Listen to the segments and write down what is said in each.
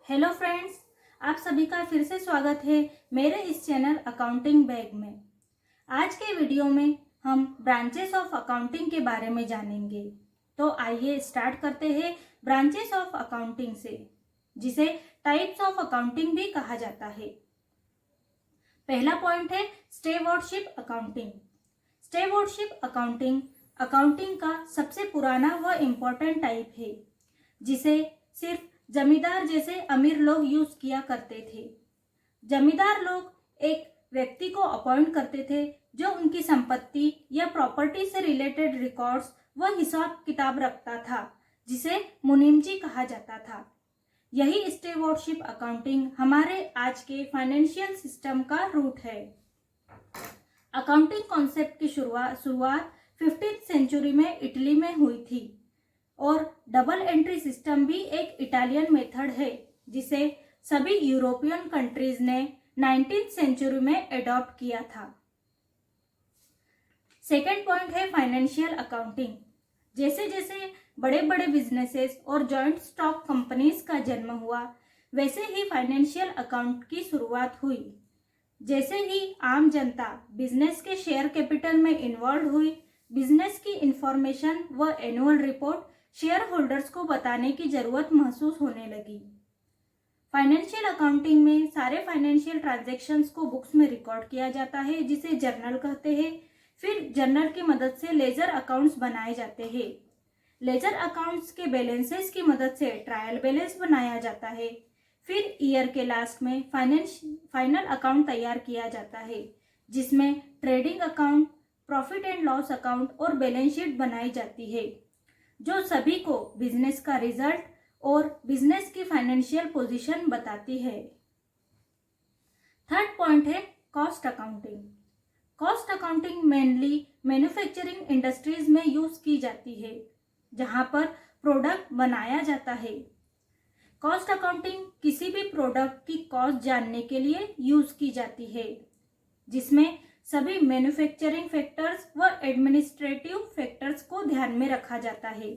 Hello friends, आप सभी का फिर से स्वागत है मेरे इस चैनल अकाउंटिंग बैग में। आज के वीडियो में हम ब्रांचेस ऑफ अकाउंटिंग के बारे में जानेंगे। तो आइए स्टार्ट करते हैं ब्रांचेस ऑफ अकाउंटिंग से, जिसे टाइप्स ऑफ अकाउंटिंग भी कहा जाता है। पहला पॉइंट है स्टेवॉर्डशिप अकाउंटिंग। स्टेवॉर्डशिप अकाउंटिंग अकाउंटिंग का सबसे पुराना व इम्पोर्टेंट टाइप है, जिसे सिर्फ जमींदार जैसे अमीर लोग यूज किया करते थे। जमींदार लोग एक व्यक्ति को अपॉइंट करते थे जो उनकी संपत्ति या प्रॉपर्टी से रिलेटेड रिकॉर्ड्स व हिसाब किताब रखता था, जिसे मुनीमजी कहा जाता था। यही स्टेवॉर्डशिप अकाउंटिंग हमारे आज के फाइनेंशियल सिस्टम का रूट है। अकाउंटिंग कॉन्सेप्ट की शुरुआत 15th सेंचुरी में इटली में हुई थी, और डबल एंट्री सिस्टम भी एक इटालियन मेथड है जिसे सभी यूरोपियन कंट्रीज ने 19th सेंचुरी में एडॉप्ट किया था। सेकेंड पॉइंट है फाइनेंशियल अकाउंटिंग। जैसे जैसे बड़े बड़े बिजनेसेस और जॉइंट स्टॉक कंपनीज का जन्म हुआ, वैसे ही फाइनेंशियल अकाउंट की शुरुआत हुई। जैसे ही आम जनता बिजनेस के शेयर कैपिटल में इन्वॉल्व हुई, बिजनेस की इंफॉर्मेशन व एनुअल रिपोर्ट शेयर होल्डर्स को बताने की जरूरत महसूस होने लगी। फाइनेंशियल अकाउंटिंग में सारे फाइनेंशियल ट्रांजैक्शंस को बुक्स में रिकॉर्ड किया जाता है, जिसे जर्नल कहते हैं। फिर जर्नल की मदद से लेजर अकाउंट्स बनाए जाते हैं। लेजर अकाउंट्स के बैलेंसेस की मदद से ट्रायल बैलेंस बनाया जाता है। फिर ईयर के लास्ट में फाइनल अकाउंट तैयार किया जाता है, जिसमें trading account, profit and loss account और बैलेंस शीट बनाई जाती है, जो सभी को बिजनेस का रिजल्ट और बिजनेस की फाइनेंशियल पोजीशन बताती है। थर्ड पॉइंट है cost accounting. Cost accounting mainly manufacturing industries में यूज की जाती है, जहां पर प्रोडक्ट बनाया जाता है। कॉस्ट अकाउंटिंग किसी भी प्रोडक्ट की कॉस्ट जानने के लिए यूज की जाती है, जिसमें सभी मैन्युफैक्चरिंग फैक्टर्स व एडमिनिस्ट्रेटिव फैक्टर्स को ध्यान में रखा जाता है।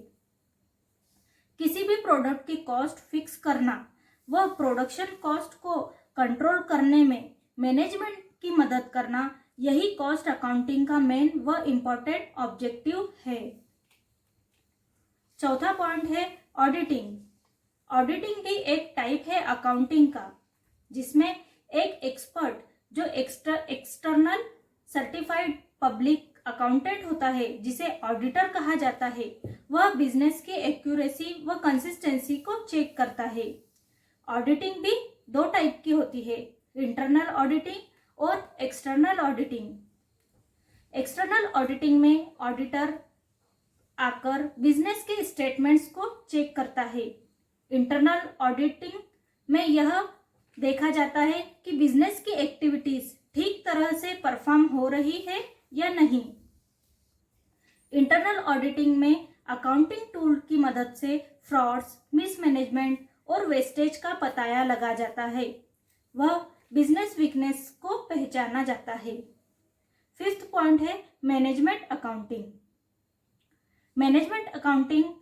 किसी भी प्रोडक्ट की कॉस्ट फिक्स करना व प्रोडक्शन कॉस्ट को कंट्रोल करने में मैनेजमेंट की मदद करना, यही कॉस्ट अकाउंटिंग का मेन व इम्पोर्टेंट ऑब्जेक्टिव है। चौथा पॉइंट है ऑडिटिंग। ऑडिटिंग भी एक टाइप है अकाउंटिंग का, जिसमें एक एक्सपर्ट जो एक्सटर्नल सर्टिफाइड पब्लिक अकाउंटेंट होता है, जिसे ऑडिटर कहा जाता है, वह बिजनेस की एक्यूरेसी व कंसिस्टेंसी को चेक करता है। ऑडिटिंग भी दो टाइप की होती है, इंटरनल ऑडिटिंग और एक्सटर्नल ऑडिटिंग। एक्सटर्नल ऑडिटिंग में ऑडिटर आकर बिजनेस के स्टेटमेंट्स को चेक करता है। इंटरनल ऑडिटिंग में यह देखा जाता है कि बिजनेस की एक्टिविटीज ठीक तरह से परफॉर्म हो रही है या नहीं। इंटरनल ऑडिटिंग में अकाउंटिंग टूल की मदद से फ्रॉड्स, मिसमैनेजमेंट और वेस्टेज का पता लगा जाता है। वह बिजनेस वीकनेस को पहचाना जाता है। फिफ्थ पॉइंट है management accounting. Management accounting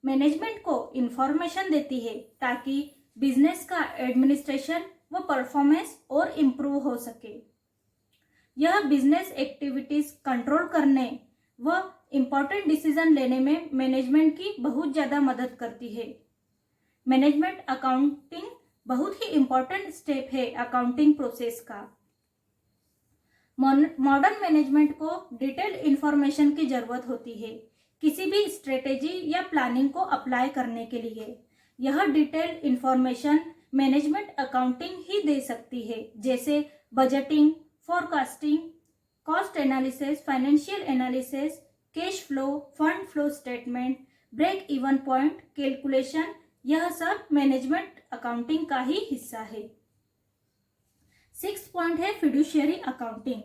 management को इंफॉर्मेशन देती है ताकि बिजनेस का एडमिनिस्ट्रेशन व परफॉर्मेंस और इम्प्रूव हो सके। यह बिजनेस एक्टिविटीज कंट्रोल करने व इम्पोर्टेंट डिसीजन लेने में मैनेजमेंट की बहुत ज़्यादा मदद करती है। मैनेजमेंट अकाउंटिंग बहुत ही इम्पोर्टेंट स्टेप है अकाउंटिंग प्रोसेस का। मॉडर्न मैनेजमेंट को डिटेल इंफॉर्मेशन की जरूरत होती है किसी भी स्ट्रेटेजी या प्लानिंग को अप्लाई करने के लिए। यह डिटेल इंफॉर्मेशन मैनेजमेंट अकाउंटिंग ही दे सकती है, जैसे budgeting, forecasting, cost analysis, financial analysis, cash flow, fund flow statement, break even point calculation. यह सब मैनेजमेंट अकाउंटिंग का ही हिस्सा है। सिक्स्थ पॉइंट है फिड्यूशियरी अकाउंटिंग।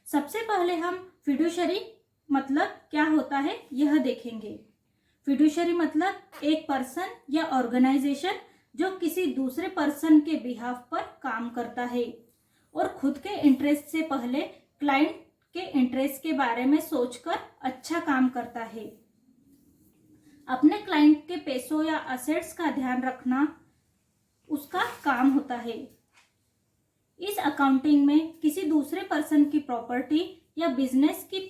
सबसे पहले हम फिड्यूशियरी मतलब क्या होता है यह देखेंगे। फिड्यूशियरी मतलब एक पर्सन या ऑर्गेनाइजेशन जो किसी दूसरे पर्सन के बिहाफ पर काम करता है और खुद के इंटरेस्ट से पहले क्लाइंट के इंटरेस्ट के बारे में सोचकर अच्छा काम करता है। अपने क्लाइंट के पैसों या असेट्स का ध्यान रखना, उसका काम होता है। इस अकाउंटिंग में किसी दूसरे पर्सन की प्रॉपर्टी या बिजनेस की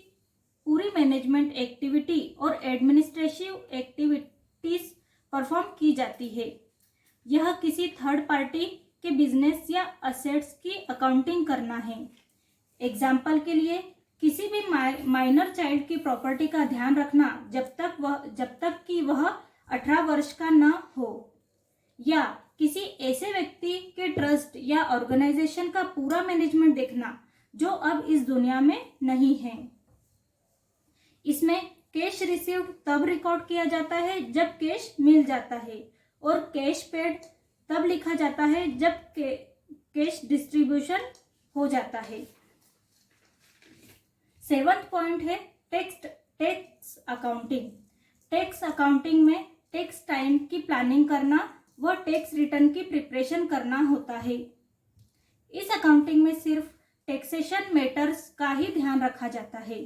पूरी मैनेजमेंट एक्टिविटी और एडमिनिस्ट्रेटिव एक्टिविटीज परफॉर्म की जाती है। यह किसी थर्ड पार्टी के बिजनेस या असेट्स की अकाउंटिंग करना है। एग्जाम्पल के लिए किसी भी माइनर चाइल्ड की प्रॉपर्टी का ध्यान रखना जब तक कि वह 18 वर्ष का न हो, या किसी ऐसे व्यक्ति के ट्रस्ट या ऑर्गेनाइजेशन का पूरा मैनेजमेंट देखना जो अब इस दुनिया में नहीं है। इसमें कैश रिसीव्ड तब रिकॉर्ड किया जाता है जब कैश मिल जाता है, और कैश पेड तब लिखा जाता है जब कैश डिस्ट्रीब्यूशन हो जाता है। 7th पॉइंट है टैक्स अकाउंटिंग। टैक्स अकाउंटिंग में टैक्स टाइम की प्लानिंग करना व टैक्स रिटर्न की प्रिपरेशन करना होता है। इस अकाउंटिंग में सिर्फ टैक्सेशन मैटर्स का ही ध्यान रखा जाता है।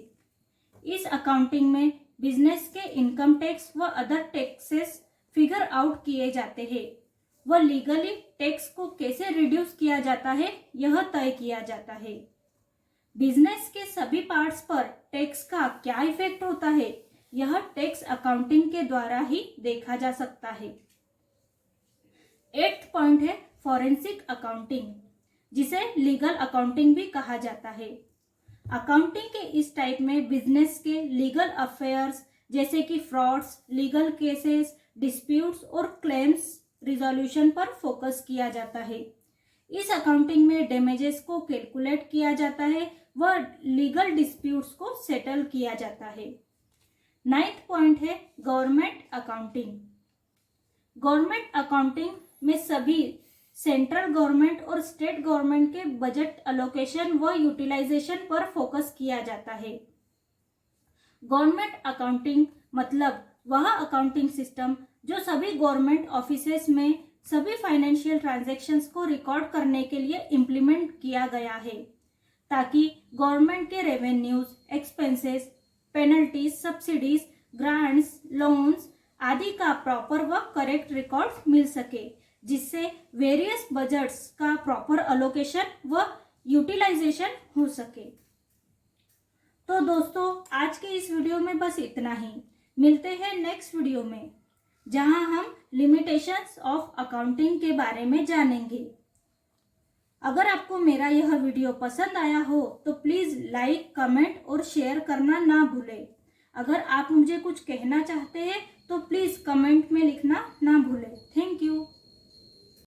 इस अकाउंटिंग में बिजनेस के इनकम टैक्स व अदर टैक्सेस फिगर आउट किए जाते हैं व लीगली टैक्स को कैसे रिड्यूस किया जाता है यह तय किया जाता है। बिजनेस के सभी पार्ट्स पर टैक्स का क्या इफेक्ट होता है यह टैक्स अकाउंटिंग के द्वारा ही देखा जा सकता है। 8th पॉइंट है फॉरेंसिक अकाउंटिंग, जिसे लीगल अकाउंटिंग भी कहा जाता है। अकाउंटिंग के इस टाइप में बिजनेस के लीगल अफेयर्स जैसे कि फ्रॉड्स, लीगल केसेस, डिस्प्यूट्स और क्लेम्स रिजोल्यूशन पर फोकस किया जाता है। इस अकाउंटिंग में डैमेजेस को कैलकुलेट किया जाता है व लीगल डिस्प्यूट्स को सेटल किया जाता है। 9th पॉइंट है गवर्नमेंट अकाउंटिंग। गवर्नमेंट अकाउंटिंग में सभी सेंट्रल गवर्नमेंट और स्टेट गवर्नमेंट के बजट अलोकेशन व यूटिलाइजेशन पर फोकस किया जाता है। गवर्नमेंट अकाउंटिंग मतलब वह अकाउंटिंग सिस्टम जो सभी गवर्नमेंट ऑफिसेस में सभी फाइनेंशियल ट्रांजैक्शंस को रिकॉर्ड करने के लिए इम्प्लीमेंट किया गया है, ताकि गवर्नमेंट के revenues, expenses, penalties, subsidies, grants, loans आदि का प्रॉपर व करेक्ट रिकॉर्ड मिल सके, जिससे वेरियस बजट्स का प्रॉपर अलोकेशन व यूटिलाइजेशन हो सके। तो दोस्तों आज के इस वीडियो में बस इतना ही। मिलते हैं नेक्स्ट वीडियो में, जहां हम लिमिटेशंस ऑफ अकाउंटिंग के बारे में जानेंगे। अगर आपको मेरा यह वीडियो पसंद आया हो तो प्लीज़ लाइक, कमेंट और शेयर करना ना भूलें। अगर आप मुझे कुछ कहना चाहते हैं तो प्लीज़ कमेंट में लिखना ना भूलें।